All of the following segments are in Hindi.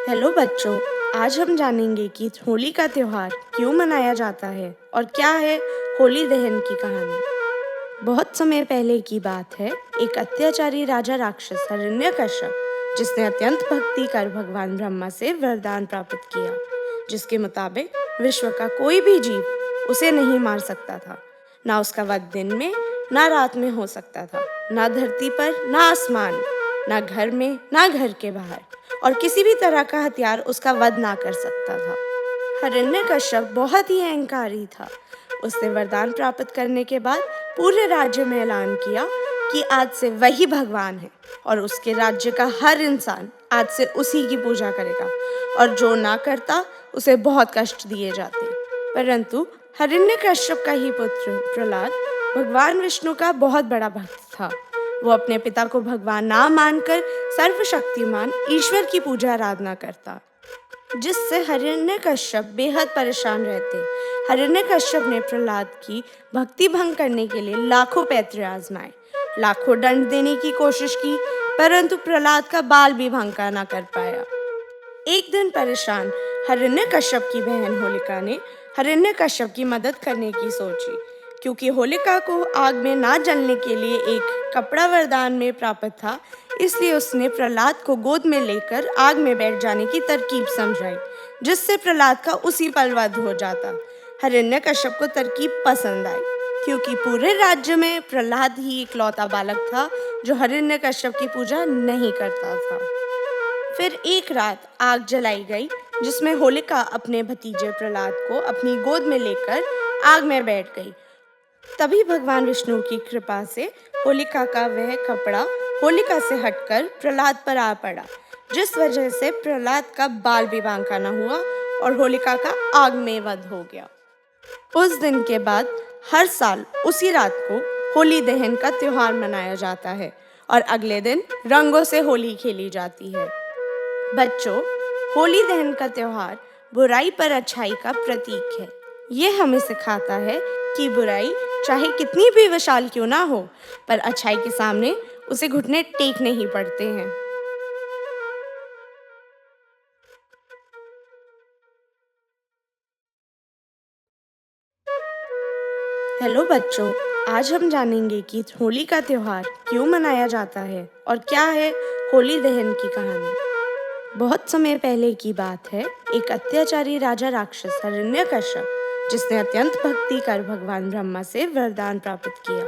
हेलो बच्चों, आज हम जानेंगे कि होली का त्योहार क्यों मनाया जाता है और क्या है होली दहन की कहानी। बहुत समय पहले की बात है। एक अत्याचारी राजा राक्षस हिरण्यकश्यप, जिसने अत्यंत भक्ति कर भगवान ब्रह्मा से वरदान प्राप्त किया, जिसके मुताबिक विश्व का कोई भी जीव उसे नहीं मार सकता था। ना उसका वध दिन में ना रात में हो सकता था, ना धरती पर ना आसमान, ना घर में ना घर के बाहर, और किसी भी तरह का हथियार उसका वध ना कर सकता था। हिरण्यकश्यप बहुत ही अहंकारी था। उसने वरदान प्राप्त करने के बाद पूरे राज्य में ऐलान किया कि आज से वही भगवान है और उसके राज्य का हर इंसान आज से उसी की पूजा करेगा, और जो ना करता उसे बहुत कष्ट दिए जाते। परंतु हिरण्यकश्यप का ही पुत्र प्रहलाद भगवान विष्णु का बहुत बड़ा भक्त था। वो अपने पिता को भगवान ना मानकर सर्वशक्तिमान ईश्वर की पूजा आराधना करता, जिससे हिरण्यकश्यप बेहद परेशान रहते। हिरण्यकश्यप ने प्रहलाद की भक्ति भंग करने के लिए लाखों पैंतरे आजमाए, लाखों दंड देने की कोशिश की, परंतु प्रहलाद का बाल भी भंग ना कर पाया। एक दिन परेशान हिरण्यकश्यप की बहन होलिका ने हिरण्यकश्यप की मदद करने की सोची, क्योंकि होलिका को आग में ना जलने के लिए एक कपड़ा वरदान में प्राप्त था। इसलिए उसने प्रहलाद को गोद में लेकर आग में बैठ जाने की तरकीब समझाई, जिससे प्रहलाद का उसी पल वध हो जाता। हिरण्यकश्यप को तरकीब पसंद आई, क्योंकि पूरे राज्य में प्रहलाद ही इकलौता बालक था जो हिरण्यकश्यप की पूजा नहीं करता था। फिर एक रात आग जलाई गई, जिसमें होलिका अपने भतीजे प्रहलाद को अपनी गोद में लेकर आग में बैठ गई। तभी भगवान विष्णु की कृपा से होलिका का वह कपड़ा होलिका से हटकर प्रहलाद पर आ पड़ा, जिस वजह से प्रहलाद का बाल भी बांका न हुआ और होलिका का आग में वध हो गया। उस दिन के बाद हर साल उसी रात को होली दहन का त्योहार मनाया जाता है और अगले दिन रंगों से होली खेली जाती है। बच्चों, होली दहन का त्योहार बुराई पर अच्छाई का प्रतीक है। ये हमें सिखाता है कि बुराई चाहे कितनी भी विशाल क्यों ना हो, पर अच्छाई के सामने उसे घुटने टेकने ही पड़ते हैं। हेलो बच्चों, आज हम जानेंगे कि होली का त्योहार क्यों मनाया जाता है और क्या है होली दहन की कहानी। बहुत समय पहले की बात है। एक अत्याचारी राजा राक्षस हिरण्यकश्यप, जिसने अत्यंत भक्ति कर भगवान ब्रह्मा से वरदान प्राप्त किया,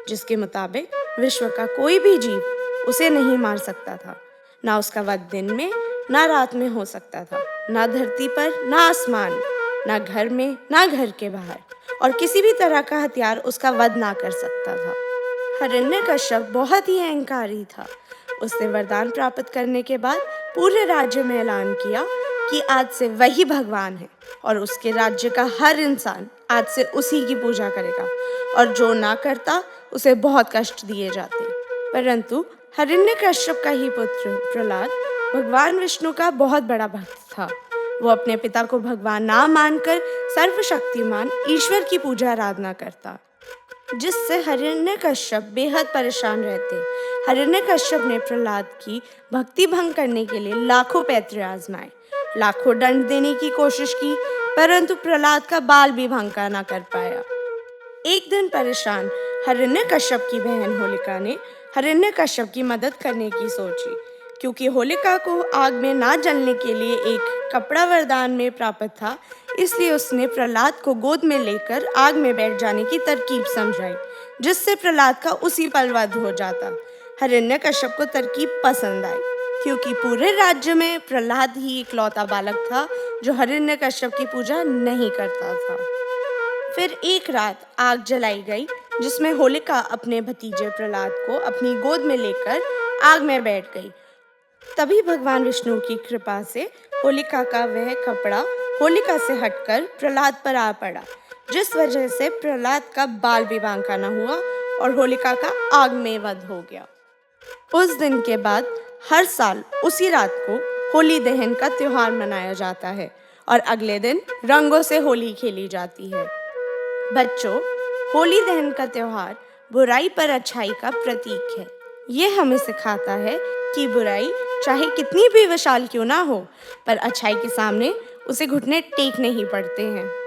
जिसके मुताबिक विश्व का कोई भी जीव उसे नहीं मार सकता था। ना उसका वध दिन में ना रात में हो सकता था, ना धरती पर ना आसमान, ना घर में ना घर के बाहर, और किसी भी तरह का हथियार उसका वध ना कर सकता था। हिरण्यकश्यप बहुत ही अहंकारी था। उसने वरदान प्राप्त करने के बाद पूरे राज्य में ऐलान किया कि आज से वही भगवान है और उसके राज्य का हर इंसान आज से उसी की पूजा करेगा, और जो ना करता उसे बहुत कष्ट दिए जाते। परंतु हिरण्यकश्यप का ही पुत्र प्रहलाद भगवान विष्णु का बहुत बड़ा भक्त था। वो अपने पिता को भगवान ना मानकर सर्वशक्तिमान ईश्वर की पूजा आराधना करता, जिससे हिरण्यकश्यप बेहद परेशान रहते। हिरण्यकश्यप ने प्रहलाद की भक्ति भंग करने के लिए लाखों पैंतरे आजमाए, लाखों दंड देने की कोशिश की, परंतु प्रहलाद का बाल भी भंग ना कर पाया। एक दिन परेशान हिरण्यकश्यप की बहन होलिका ने हिरण्यकश्यप की मदद करने की सोची, क्योंकि होलिका को आग में ना जलने के लिए एक कपड़ा वरदान में प्राप्त था। इसलिए उसने प्रहलाद को गोद में लेकर आग में बैठ जाने की तरकीब समझाई, जिससे प्रहलाद का उसी पल वध हो जाता। हिरण्यकश्यप को तरकीब पसंद आई, क्योंकि पूरे राज्य में प्रहलाद ही इकलौता बालक था जो हिरण्यकश्यप की पूजा नहीं करता था। फिर एक रात आग जलाई गई, जिसमें होलिका अपने भतीजे प्रहलाद को अपनी गोद में लेकर आग में बैठ गई। तभी भगवान विष्णु की कृपा से होलिका का वह कपड़ा होलिका से हटकर प्रहलाद पर आ पड़ा, जिस वजह से प्रहलाद का बाल भी बांका न हुआ और होलिका का आग में वध हो गया। उस दिन के बाद हर साल उसी रात को होली दहन का त्योहार मनाया जाता है और अगले दिन रंगों से होली खेली जाती है। बच्चों, होली दहन का त्योहार बुराई पर अच्छाई का प्रतीक है। ये हमें सिखाता है कि बुराई चाहे कितनी भी विशाल क्यों ना हो, पर अच्छाई के सामने उसे घुटने टेकने ही पड़ते हैं।